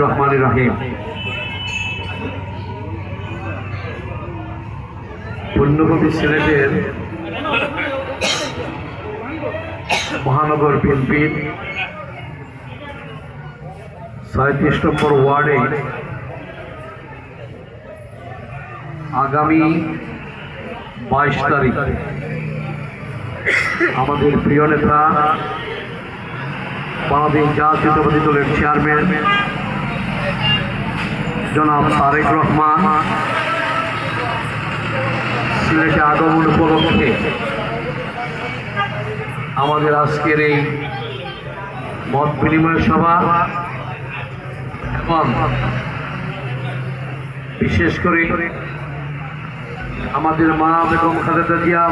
রহমানির রহিম। পুণ্যবতী সিলেটের মহানগর বিএনপির ৩৭ নম্বর ওয়ার্ডে আগামী ২২ তারিখ আমাদের প্রিয় নেতা বাংলাদেশ জাতীয়তাবাদী দলের চেয়ারম্যান জনাব তারেক রহমান সিলেটে আগমন উপলক্ষে আমাদের আজকের এই মত বিনিময় সভা এবং বিশেষ করে আমাদের মা বেগম খালেদা জিয়া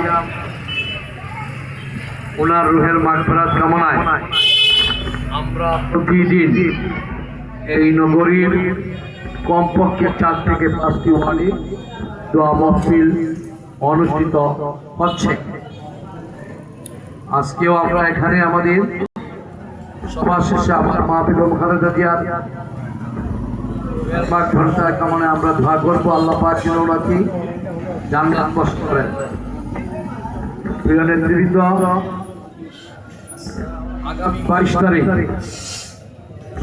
ওনার রুহের মাগফিরাত কামনায় আমরা প্রতিদিন এই নগরীর কমপক্ষে 4 থেকে 5টি ওয়ার্ডে দোয়া মাহফিল অনুষ্ঠিত হচ্ছে। আজকেও আমরা এখানে আমাদের সভা শেষে আমার মা বেগম খালেদা জিয়ার মাগফিরাত কামনায় আমরা দোয়া করবো, আল্লাহ পাক যেন ওনাকে জান্নাত নসিব করেন। প্রিয় নেতৃবৃন্দ, আগামী 22 তারিখ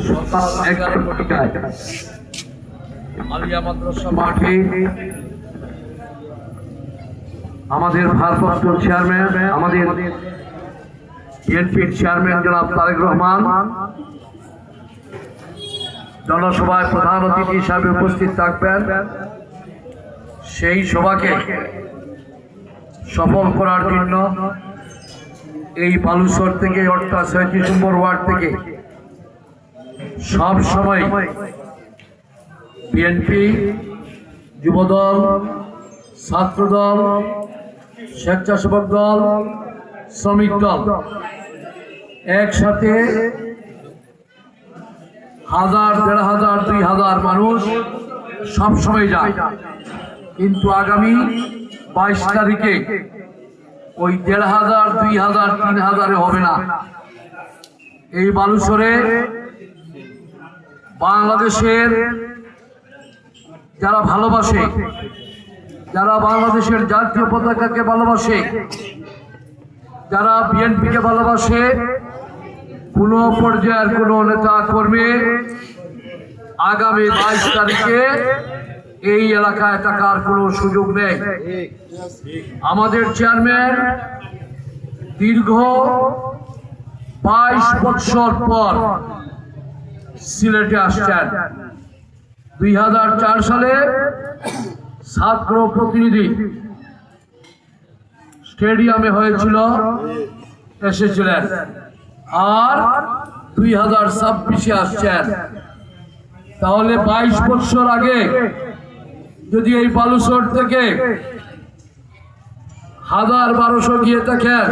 সকাল 11টায় আলিয়া মাদ্রাসা মাঠে আমাদের ভারপ্রাপ্ত চেয়ারম্যান, আমাদের বিএনপির চেয়ারম্যান জনাব তারেক রহমান জনসভায় প্রধান অতিথি হিসাবে উপস্থিত থাকবেন। সেই সভাকে সফল করার জন্য এই বালুচর থেকে অর্থাৎ ৩৭ নম্বর ওয়ার্ড থেকে সব সময় বিএনপি, যুবদল, ছাত্রদল, স্বেচ্ছাসেবক দল, শ্রমিক দল একসাথে 1000, 1500, 2000 মানুষ সবসময় যায়। কিন্তু আগামী 22 তারিখে ওই 1500, 2000, 3000 হবে না। এই বালুচরে বাংলাদেশের যারা ভালোবাসে, যারা বাংলাদেশের জাতীয় পতাকাকে ভালোবাসে, যারা বিএনপিকে ভালোবাসে, কোন পর্যায়ের কোন নেতা কর্মী আগামী 22 তারিখে এই এলাকায় থাকার কোনো সুযোগ নেই। আমাদের চেয়ারম্যান দীর্ঘ 22 বছর পর সিলেটে আসছেন। 2004 সালে ছাত্র প্রতিনিধি স্টেডিয়ামে হয়েছিল, এসেছিলেন, আর 2026-এ আসছেন। তাহলে 22 বছর আগে যদি এই বালুচর থেকে 1000-1200 গিয়ে থাকেন,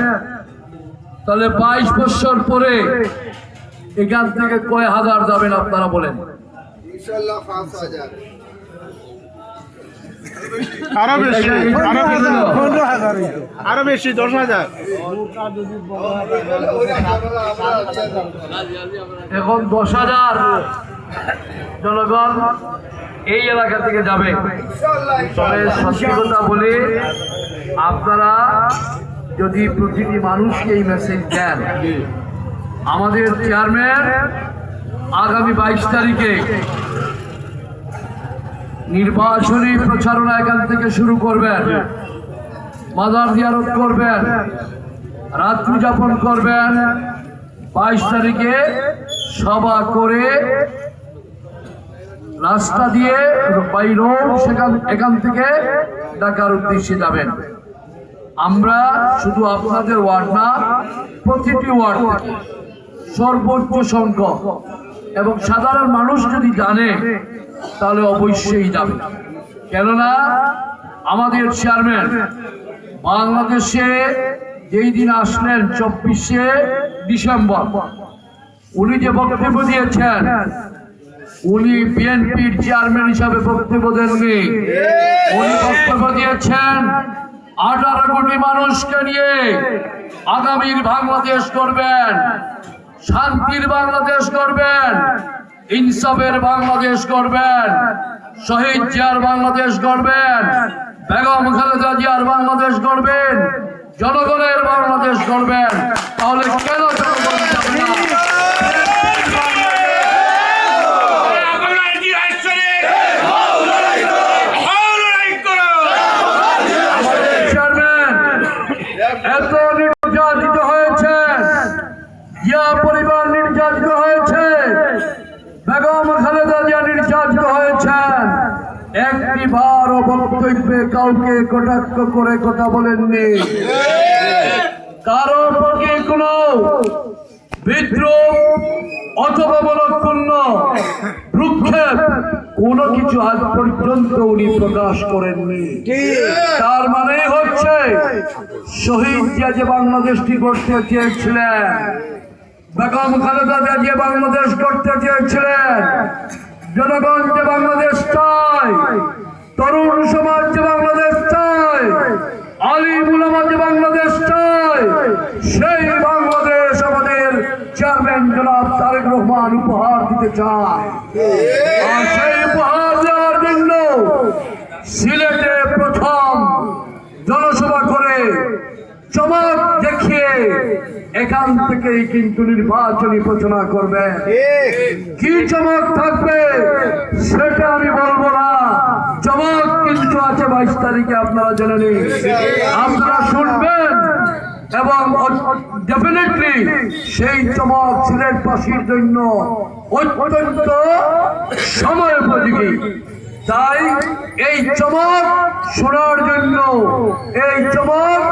তাহলে 22 বছর পরে এখান থেকে কয় হাজার যাবেন আপনারা বলেন? ইনশাআল্লাহ 5000, আরো বেশি, 15,000, আরো বেশি 10,000। এখন 10,000 জনগণ এই এলাকা থেকে যাবে। তবে সত্যি কথা বলে, আপনারা যদি প্রতিটি মানুষকে এই মেসেজ দেন, আমাদের চেয়ারম্যান আগামী 22 তারিখে নির্বাচনী প্রচারণা এখান থেকে শুরু করবেন, মাজার জিয়ারত করবেন, রাত্রি যাপন করবেন। 22 তারিখে সভা করে রাস্তা দিয়ে বাই রোড এখান থেকে ঢাকার উদ্দেশ্যে যাবেন। আমরা শুধু আপনাদের ওয়ার্ড না, প্রতিটি ওয়ার্ড থেকে সর্বোচ্চ সংখ্যক এবং সাধারণ মানুষ যদি জানে তাহলে অবশ্যই যাবে। কেননা আমাদের চেয়ারম্যান বাংলাদেশে যেই দিন আসলেন 24শে ডিসেম্বর, উনি যে বক্তব্য দিয়েছেন, উনি বিএনপির চেয়ারম্যান হিসাবে বক্তব্য দেননি। উনি বক্তব্য দিয়েছেন 18 কোটি মানুষকে নিয়ে আগামীর বাংলাদেশ করবেন, শান্তির বাংলাদেশ করবেন। ইনসাফের বাংলাদেশ গড়বেন, শহীদ জিয়ার বাংলাদেশ গড়বেন, বেগম খালেদা জিয়ার বাংলাদেশ গড়বেন, জনগণের বাংলাদেশ গড়বেন, তাহলে কেন জনগণ যাবে না? চেয়ারম্যান এত নির্যাতিত হয়েছে, জিয়া পরিবার নির্যাতিত হয়েছে, বেগম খালেদা জিয়া নির্যাতিত হয়েছেন, একটি বারও বক্তব্যে কাউকে কটাক্ষ করে কথা বলেননি, কারো প্রতি কোনো বিদ্রোহ অথবা মনক্ষুণ্ণ ভ্রুক্ষেপ কোনো কিছু আজ পর্যন্ত উনি প্রকাশ করেননি। তার মানে হচ্ছে শহীদ জিয়া যে বাংলাদেশটি গড়তে চেয়েছিলেন, বেগম খালেদা জিয়া যে বাংলাদেশ গড়তে চেয়েছিলেন, জনগণ যে বাংলাদেশ চায়, তরুণ সমাজ যে বাংলাদেশ চায়, আলিম উলামা যে বাংলাদেশ চায়, সেই বাংলাদেশ আমাদের চেয়ারম্যান জনাব তারেক রহমান উপহার দিতে চায়। আর সেই উপহার দেওয়ার জন্য সিলেটে প্রথম জনসভা করে চমক দেখিয়ে এখান থেকেই কিন্তু নির্বাচনী ঘোষণা করবে। কি চমক থাকবে সেটা আমি বলবো না, চমক কিন্তু আছে 22 তারিখে, আপনারা জেনে নিন, আপনারা শুনবেন এবং ডেফিনেটলি সেই চমক সিলেটবাসীর জন্য অত্যন্ত সময় উপযোগী। তাই এই চমক শোনার জন্য, এই চমক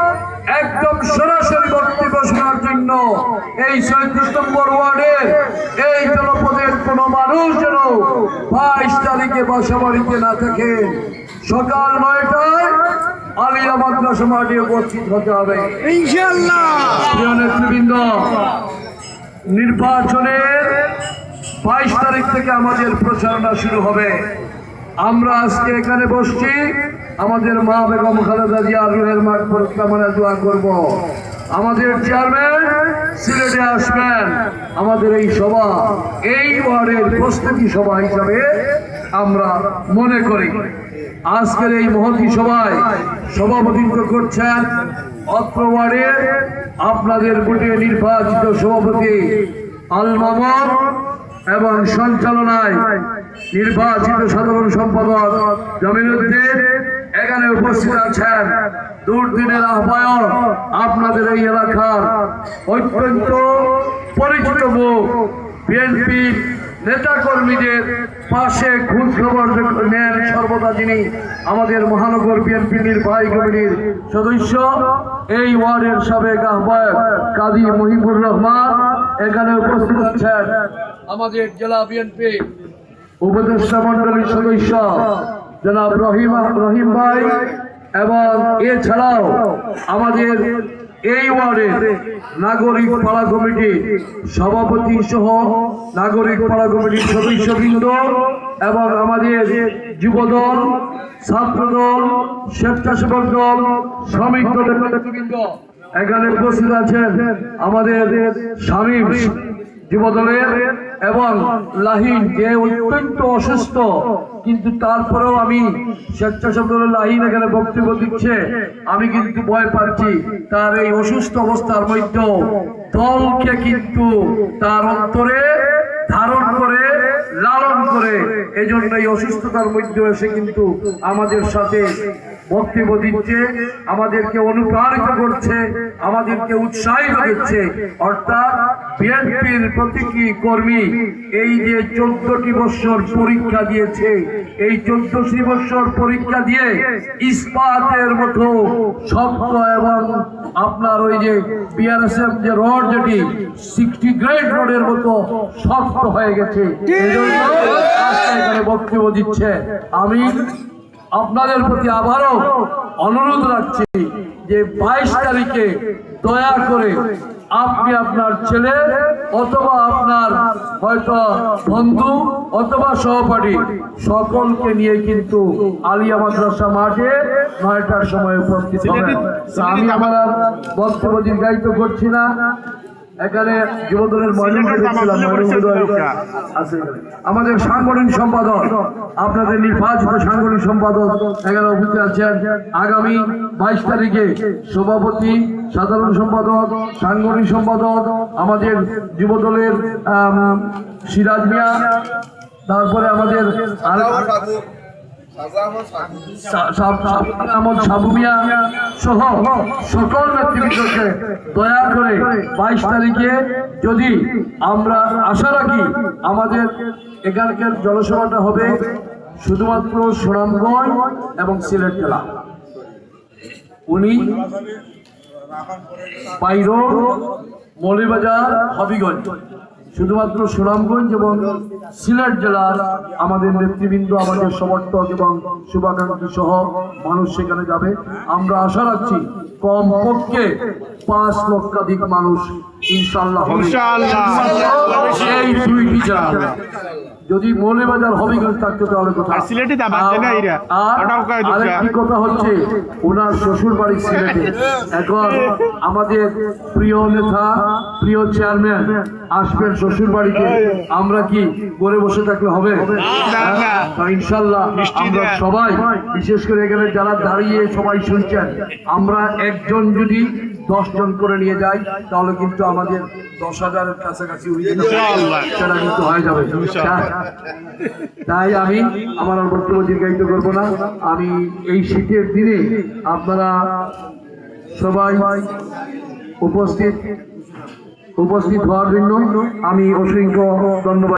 একদম সরাসরি বক্তব্য শোনার জন্য এই 37 নম্বর ওয়ার্ডের এই জনপদের কোন মানুষ যেন 22 তারিখে বাসা বাড়িতে না থাকে, সকাল 9টায় আলিয়া মাদ্রাসা মাঠে উপস্থিত হতে হবে ইনশাআল্লাহ। প্রিয় নেতৃবৃন্দ, নির্বাচনের 22 তারিখ থেকে আমাদের প্রচারণা শুরু হবে। আমরা আজকে এখানে বসছি, আমাদের মা বেগম খালেদা জিয়ার রুহের মাগফিরাত কামনায় দোয়া করব। আমাদের চেয়ারম্যান সিলেটে আসবেন, আমাদের এই সভা এই ওয়ার্ডের প্রস্তুতি সভা হিসাবে আমরা মনে করি। আজকের এই মহতী সভায় সভাপতিত্ব করছেন অত্র ওয়ার্ডের আপনাদের ভোটে নির্বাচিত সভাপতি আল মামুন এবং সঞ্চালনায় নির্বাচিত সাধারণ সম্পাদক জমিনুদ্দিন এখানে উপস্থিত আছেন। দুর্দিনের আহ্বায়ক, আপনাদের এই এলাকার অত্যন্ত পরিচিত মুখ, বিএনপি নেতা কর্মীদের পাশে খোঁজ খবর নেন সর্বদা যিনি, আমাদের মহানগর বিএনপি নির্বাহী কমিটির সদস্য, এই ওয়ার্ডের সাবেক আহ্বায়ক কাজী মহিবুর রহমান এখানে উপস্থিত আছেন। আমাদের জেলা বিএনপি উপদেষ্টা মন্ডলীর সদস্য জনাব রহিম ভাই, এবং এছাড়াও আমাদের এই ওয়ার্ডের নাগরিক পাড়া কমিটি সভাপতি সহ নাগরিক পাড়া কমিটির সদস্যবৃন্দ এবং আমাদের যুবদল, ছাত্রদল, স্বেচ্ছাসেবক দল, শ্রমিক দলের নেতৃবৃন্দ এখানে উপস্থিত আছেন। আমাদের শামীম যুবদলের এবং লাহিন যে অত্যন্ত অসুস্থ, কিন্তু তারপরেও আমি স্বেচ্ছাসেবক দলের লাহিন এখানে বক্তব্য দিচ্ছে, আমি কিন্তু ভয় পাচ্ছি তার এই অসুস্থ অবস্থার মধ্যেও দলকে কিন্তু তার অন্তরে ধারণ করে লালন করে, এই জন্য এই অসুস্থতার মধ্যে এসে কিন্তু আমাদের সাথে বক্তব্য দিচ্ছে, আমাদেরকে অনুপ্রাণিত করছে, আমাদেরকে উৎসাহিত দিচ্ছে। অর্থাৎ বিএনপির প্রতীকী কর্মী এই যে 14টি বছর পরীক্ষা দিয়েছে, এই 14টি বছর পরীক্ষা দিয়ে ইস্পাতের মতো শক্ত এবং আপনার ওই যে বিআরএসএফ যে রড, যেটি 60 গ্রেড রডের মতো শক্ত হয়ে গেছে, এই জন্য আজকে এখানে বক্তব্য দিচ্ছে। আমি আপনাদের প্রতি আবারও অনুরোধ রাখছি যে 22 তারিখে দয়া করে আপনি আপনার ছেলে অথবা আপনার হয়তো বন্ধু অথবা সহপাঠী সকলকে নিয়ে কিন্তু আলিয়া মাদ্রাসা মাঠে 9টার সময় উপস্থিত হবেন। আমি আমার বক্তব্য দীর্ঘায়িত করছি না, এখানে যুবদলের মহিলা আছে, আমাদের সাংগঠনিক সম্পাদক, আপনাদের নির্বাচিত সাংগঠনিক সম্পাদক এখানে উপস্থিত আছেন। আগামী 22 তারিখে সভাপতি, সাধারণ সম্পাদক, সাংগঠনিক সম্পাদক আমাদের যুবদলের সিরাজ মিয়া, তারপরে আমাদের সাবু মিয়া সহ সকল নেতৃবৃন্দকে দয়া করে 22 তারিখে যদি আমরা আশা রাখি, আমাদের এখানকার জনসভাটা হবে শুধুমাত্র সুনামগঞ্জ এবং সিলেট জেলা। উনি বাইর, মৌলভীবাজার, হবিগঞ্জ, শুধুমাত্র সুনামগঞ্জ এবং সিলেট জেলার আমাদের নেতৃবৃন্দ, আমাদের সমর্থক এবং শুভাকাঙ্ক্ষী সহ মানুষ সেখানে যাবে। আমরা আশা রাখছি কমপক্ষে 5 লক্ষাধিক মানুষ ইনশাআল্লাহ হবে। এই দুইটি জেলা, যদি মৌলভীবাজার, হবিগঞ্জ থাকতো তাহলে কোথায়? আর আরেকটি কথা হচ্ছে, ওনার শ্বশুর বাড়ি সিলেটে। এখন আমাদের প্রিয় নেতা, প্রিয় চেয়ারম্যান আসবেন শ্বশুর বাড়িতে, আমরা কি করে বসে থাকলে হবে? ইনশাল্লাহ আমরা সবাই, বিশেষ করে এখানে যারা দাঁড়িয়ে সবাই শুনছেন, আমরা একজন যদি 10 জন করে নিয়ে যাই তাহলে কিন্তু আমাদের 10,000-এর কাছাকাছি সেটা কিন্তু হয়ে যাবে। তাই আমি আমার বক্তব্য দীর্ঘায়িত করবো না। আমি এই শীতের দিনে আপনারা সবাই উপস্থিত হওয়ার জন্য আমি অসংখ্য ধন্যবাদ।